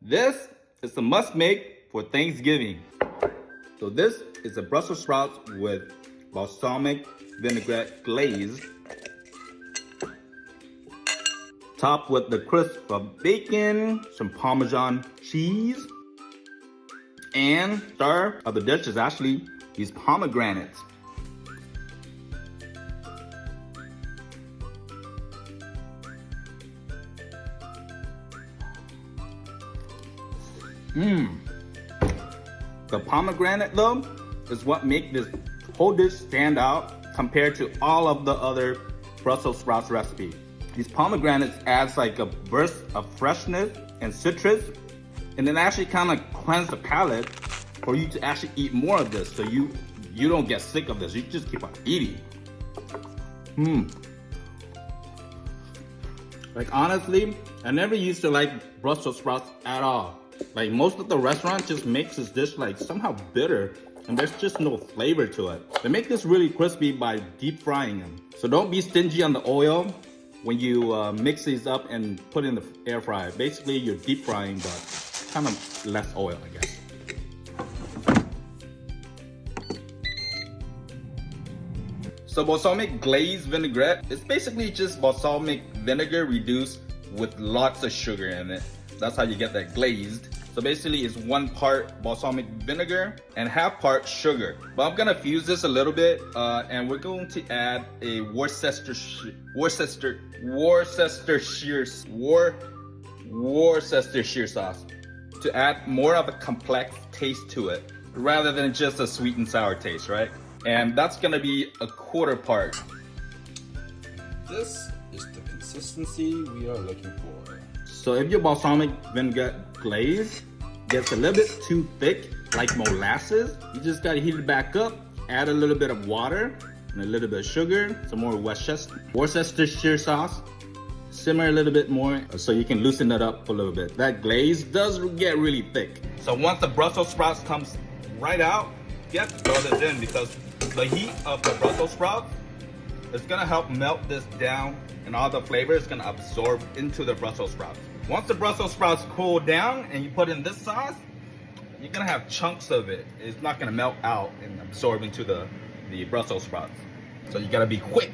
This is a must make for Thanksgiving. So this is a Brussels sprouts with balsamic vinaigrette glaze, topped with the crisp of bacon, some Parmesan cheese, and star of the dish is actually these pomegranates. The pomegranate though is what makes this whole dish stand out compared to all of the other Brussels sprouts recipe. These pomegranates adds like a burst of freshness and citrus, and then actually kind of cleanse the palate for you to actually eat more of this, so you don't get sick of this. You just keep on eating. Like honestly, I never used to like Brussels sprouts at all. Like most of the restaurants just makes this dish like somehow bitter, and there's just no flavor to it. They make this really crispy by deep frying them. So don't be stingy on the oil when you mix these up and put in the air fryer. Basically you're deep frying, but kind of less oil, I guess. So balsamic glazed vinaigrette, it's basically just balsamic vinegar reduced with lots of sugar in it. That's how you get that glazed. So basically it's 1 part balsamic vinegar and half part sugar. But I'm gonna fuse this a little bit and we're going to add a Worcestershire sauce to add more of a complex taste to it rather than just a sweet and sour taste, right? And that's gonna be a 1/4 part. This is the consistency we are looking for. So if your balsamic vinaigrette glaze gets a little bit too thick, like molasses, you just gotta heat it back up, add a little bit of water and a little bit of sugar, some more Worcestershire sauce, simmer a little bit more so you can loosen it up a little bit. That glaze does get really thick. So once the Brussels sprouts comes right out, you have to throw this in because the heat of the Brussels sprouts is gonna help melt this down, and all the flavor is gonna absorb into the Brussels sprouts. Once the Brussels sprouts cool down and you put in this sauce, you're gonna have chunks of it. It's not gonna melt out and absorb into the Brussels sprouts. So you gotta be quick.